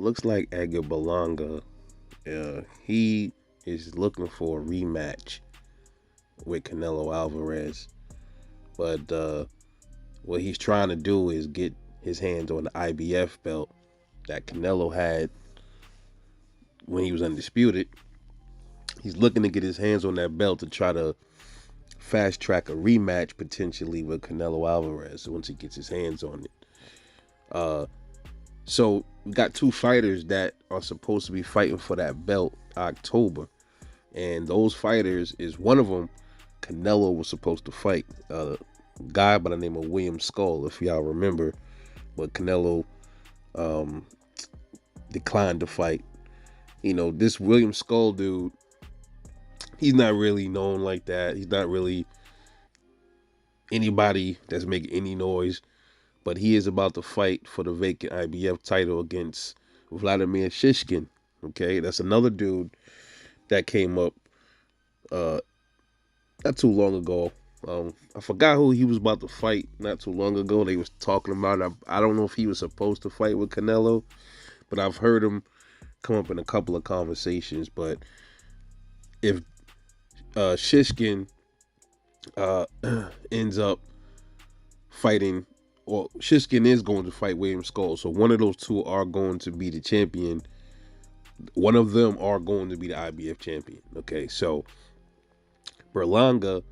looks like Edgar Berlanga, he is looking for a rematch with Canelo Alvarez. But what he's trying to do is get his hands on the IBF belt that Canelo had when he was undisputed. He's looking to get his hands on that belt to try to fast track a rematch potentially with Canelo Alvarez once he gets his hands on it. Uh, so we got two fighters that are supposed to be fighting for that belt October, and those fighters is one of them. Canelo was supposed to fight a guy by the name of William Skull, if y'all remember, but Canelo um, declined to fight. You know, this William Skull dude, he's not really known like that. He's not really anybody that's making any noise, but he is about to fight for the vacant IBF title against Vladimir Shishkin. Okay, that's another dude that came up uh, not too long ago. I forgot who he was about to fight not too long ago. They was talking about it. I don't know if he was supposed to fight with Canelo, but I've heard him come up in a couple of conversations. But if Shishkin uh, ends up fighting, or Shishkin is going to fight William Skull, so one of those two are going to be the champion. One of them are going to be the IBF champion. Okay, so Berlanga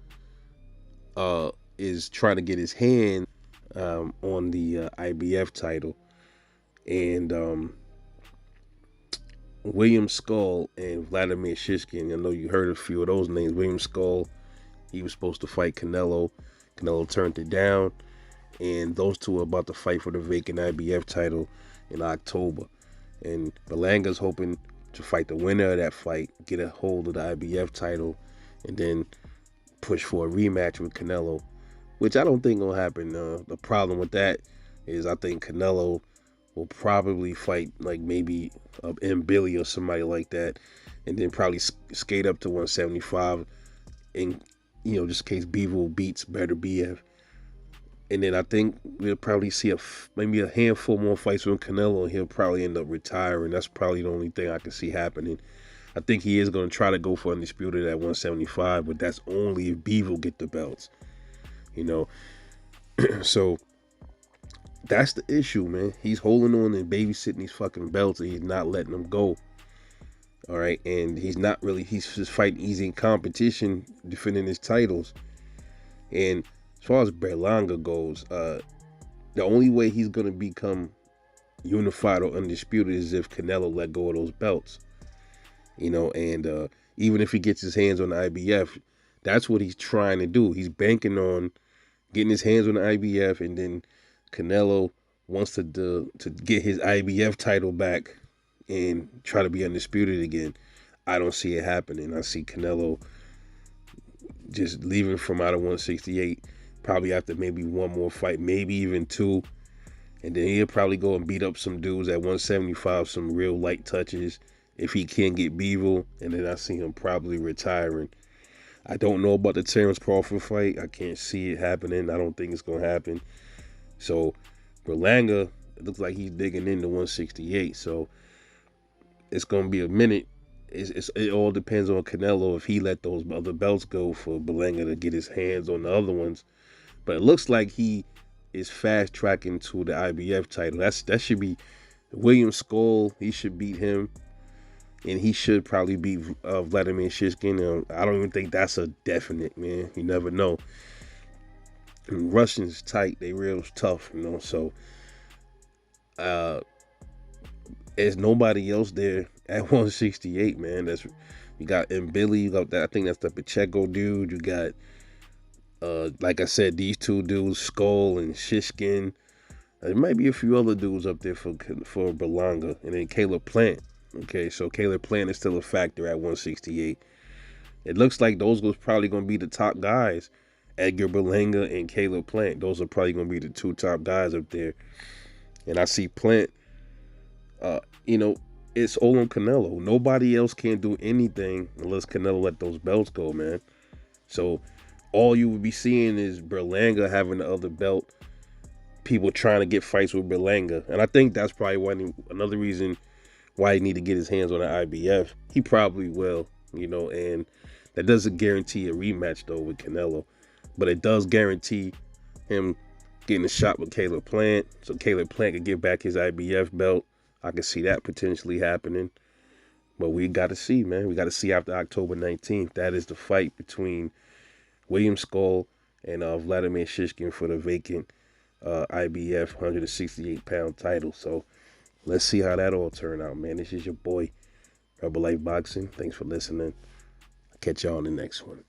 is trying to get his hand on the IBF title, and William Skull and Vladimir Shishkin. I know you heard a few of those names. William Skull, he was supposed to fight Canelo. Canelo turned it down, and those two are about to fight for the vacant IBF title in October. And Berlanga's hoping to fight the winner of that fight, get a hold of the IBF title, and then push for a rematch with Canelo, which I don't think will happen. The problem with that is I think Canelo will probably fight like maybe M. Billy or somebody like that, and then probably skate up to 175, and just in case Bivol beats Better BF. And then I think we'll probably see maybe a handful more fights from Canelo, and he'll probably end up retiring. That's probably the only thing I can see happening. I think he is going to try to go for undisputed at 175, but that's only if Bivol get the belts. So that's the issue, man. He's holding on and babysitting these fucking belts, and he's not letting them go. All right, and he's just fighting easy in competition, defending his titles. And as far as Berlanga goes, the only way he's going to become unified or undisputed is if Canelo let go of those belts. And even if he gets his hands on the IBF, that's what he's trying to do. He's banking on getting his hands on the IBF, and then Canelo wants to get his IBF title back and try to be undisputed again. I don't see it happening. I see Canelo just leaving from out of 168, probably after maybe one more fight, maybe even two. And then he'll probably go and beat up some dudes at 175, some real light touches, if he can get Bivol. And then I see him probably retiring. I don't know about the Terrence Crawford fight. I can't see it happening. I don't think it's going to happen. So Berlanga, it looks like he's digging into 168. So it's going to be a minute. It all depends on Canelo if he let those other belts go for Berlanga to get his hands on the other ones. But it looks like he is fast tracking to the IBF title. That should be William Skull. He should beat him, and he should probably beat Vladimir Shishkin. I don't even think that's a definite, man. You never know. And Russians tight. They real tough, So there's nobody else there at 168, man. You got M. Billy. You got that. I think that's the Pacheco dude. You got like I said, these two dudes, Skull and Shishkin. There might be a few other dudes up there for Berlanga, and then Caleb Plant. Okay, so Caleb Plant is still a factor at 168. It looks like those was probably going to be the top guys. Edgar Berlanga and Caleb Plant. Those are probably going to be the two top guys up there. And I see Plant, it's all on Canelo. Nobody else can do anything unless Canelo let those belts go, man. So all you would be seeing is Berlanga having the other belt, people trying to get fights with Berlanga. And I think that's probably another reason why he need to get his hands on an IBF. He probably will, you know, and that doesn't guarantee a rematch though with Canelo, but it does guarantee him getting a shot with Caleb Plant, so Caleb Plant could get back his IBF belt. I can see that potentially happening, but we got to see, man. We got to see after October 19th. That is the fight between William Skull and Vladimir Shishkin for the vacant IBF 168-pound title. So let's see how that all turn out, man. This is your boy, Rebel Life Boxing. Thanks for listening. I'll catch y'all on the next one.